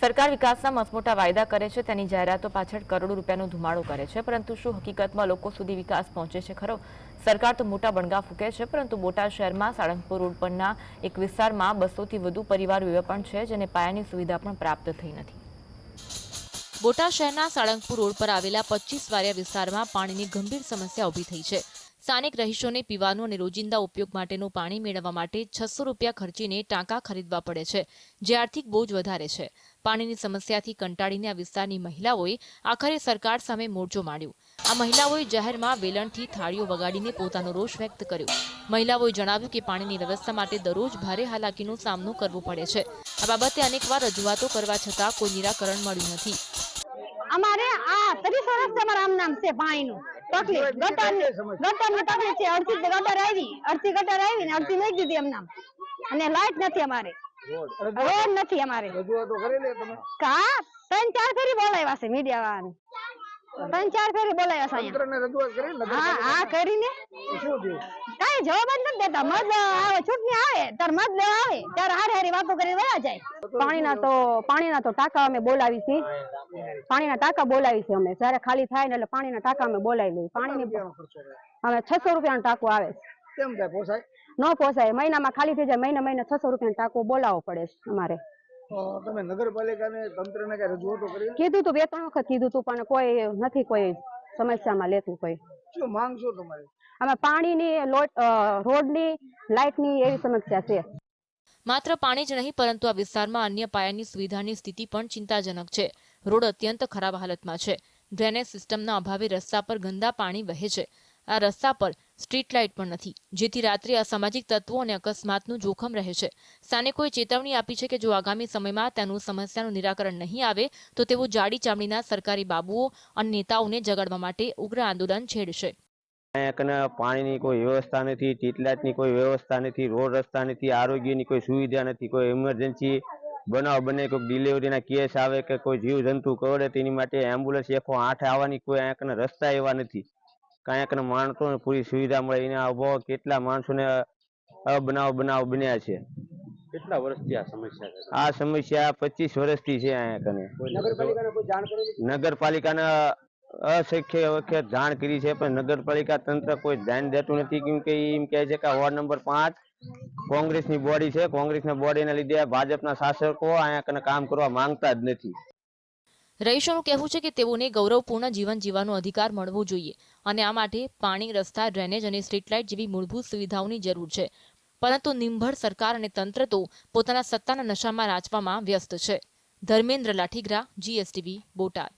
સરકાર વિકાસના મસમોટા વાયદા કરે છે, તેની જાહેરાતો પાછળ કરોડો રૂપિયાનો ધુમાડો કરે છે, પરંતુ શું હકીકતમાં લોકો સુધી વિકાસ પહોંચે છે ખરો? સરકાર તો મોટા બણગા ફૂંકે છે, પરંતુ બોટાદ શહેરમાં સાળંગપુર રોડ પરના એક વિસ્તારમાં 200થી વધુ પરિવારો એવા પણ છે જેને પાયાની સુવિધા પણ પ્રાપ્ત થઈ નથી। બોટાદ શહેરના સાળંગપુર રોડ પર આવેલા 25 વારિયા વિસ્તારમાં પાણીની ગંભીર સમસ્યા ઊભી થઈ છે। સ્થાનિક રહીશોને પીવાનું અને રોજિંદા ઉપયોગ માટેનું પાણી મેળવવા માટે 600 રૂપિયા ખર્ચીને ટાંકા ખરીદવા પડે છે, જે આર્થિક બોજ વધારે છે। પાણીની સમસ્યાથી કંટાળીને આ વિસ્તારની મહિલાઓએ આખરે સરકાર સામે મોરચો માંડ્યો। આ મહિલાઓએ જાહેરમાં વેલણથી થાળીઓ વગાડીને પોતાનો રોષ વ્યક્ત કર્યો। મહિલાઓએ જણાવ્યું કે પાણીની વ્યવસ્થા માટે દરરોજ ભારે હાલાકીનો સામનો કરવો પડે છે। આ બાબતે અનેકવાર રજૂઆતો કરવા છતાં કોઈ નિરાકરણ મળ્યું નથી। અમારે આ 30 વર્ષથી અમારા આમ નામ છે પાણીનું તકલીફ ગટરની તકલીફ છે। અડધી ગટર આવી ને અડધી નહીં દીધી એમ નામ, અને લાઈટ નથી, અમારે રોડ નથી, અમારે કા 3-4 ફેરી બોલાવ્યા છે મીડિયા વાળાને, 3-4 ફેરી બોલાવ્યા છે। હા કરીને કઈ જવાબ જ નથી દેતા। મત આવે, ચૂંટણી આવે ત્યારે મત લેવા આવે ત્યારે હારી વાતો કરી વયા જાય। પાણીના તો ટાંકા અમે બોલાવી છે, પાણીના ટાંકા બોલાવી છે અમે, જયારે ખાલી થાય ને એટલે પાણીના ટાંકા અમે બોલાવી લઈએ। પાણીની અમે 600 રૂપિયાનો ટાંકો આવે છે। કેમ થાય પોસાય? ન પોસાય, મહિનામાં ખાલી થઈ જાય, મહિને 600 રૂપિયાનો ટાંકો બોલાવવો પડે છે અમારે। તમે નગરપાલિકાને તંત્રને કઈ રજૂઆતો કરી? કીધું તું, 2-3 વખત કીધું તું, પણ કોઈ નથી કોઈ સમસ્યામાં લેતું કોઈ। શું માંગ છો તમારી? અમે પાણીની, રોડની, લાઇટની એવી સમસ્યા છે। માત્ર પાણી જ નહીં, પરંતુ આ વિસ્તારમાં અન્ય પાયાની સુવિધાની સ્થિતિ પણ ચિંતાજનક છે। રોડ અત્યંત ખરાબ હાલતમાં છે। ડ્રેનેજ સિસ્ટમના અભાવે રસ્તા પર ગંદા પાણી વહે છે। આ રસ્તા પર સ્ટ્રીટ લાઇટ પણ નથી, જેથી રાત્રે અસામાજિક તત્વો અને અકસ્માતનું જોખમ રહે છે। સ્થાનિકોએ ચેતવણી આપી છે કે જો આગામી સમયમાં તેનું સમસ્યાનું નિરાકરણ નહીં આવે તો તેઓ જાડી ચામડીના સરકારી બાબુઓ અને નેતાઓને જગાડવા માટે ઉગ્ર આંદોલન છેડશે। પાણીની કોઈ વ્યવસ્થા નથી, સ્ટ્રીટ લાઇટની કોઈ વ્યવસ્થા નથી, રોડ રસ્તા નથી, આરોગ્યની કોઈ સુવિધા નથી, કોઈ ઇમરજન્સી બનાવ બને, કોઈ ડિલિવરીના કેસ આવે કે કોઈ જીવ જંતુ કરડે તેની માટે એમ્બ્યુલન્સ 108 આવવાની કોઈ અહીંયા રસ્તા એવા નથી। કાંઈક માણસોને પૂરી સુવિધા મળે, એના અભાવ કેટલા માણસોને બનાવ બન્યા છે। કેટલા વર્ષથી આ સમસ્યા છે? આ સમસ્યા 25 વર્ષથી છે અહીંયા। નગરપાલિકાના અસંખ્ય વખત જાણ કરી છે, પણ નગરપાલિકા તંત્ર કોઈ ધ્યાન દેતું નથી, કેમ કે એમ કહે છે કે વોર્ડ નંબર 5 કોંગ્રેસની બોડી છે, કોંગ્રેસના બોડીના લીધે ભાજપના શાસકો અહીંયા કામ કરવા માંગતા જ નથી। રહીશોનું કહેવું છે કે તેઓને ગૌરવપૂર્ણ જીવન જીવવાનો અધિકાર મળવો જોઈએ અને આ માટે પાણી, રસ્તા, ડ્રેનેજ અને સ્ટ્રીટ લાઇટ જેવી મૂળભૂત સુવિધાઓની જરૂર છે, પરંતુ નિંભળ સરકાર અને તંત્ર તો પોતાના સત્તાના નશામાં રાચવામાં વ્યસ્ત છે। ધર્મેન્દ્ર લાઠીગરા, GSTV, બોટાદ।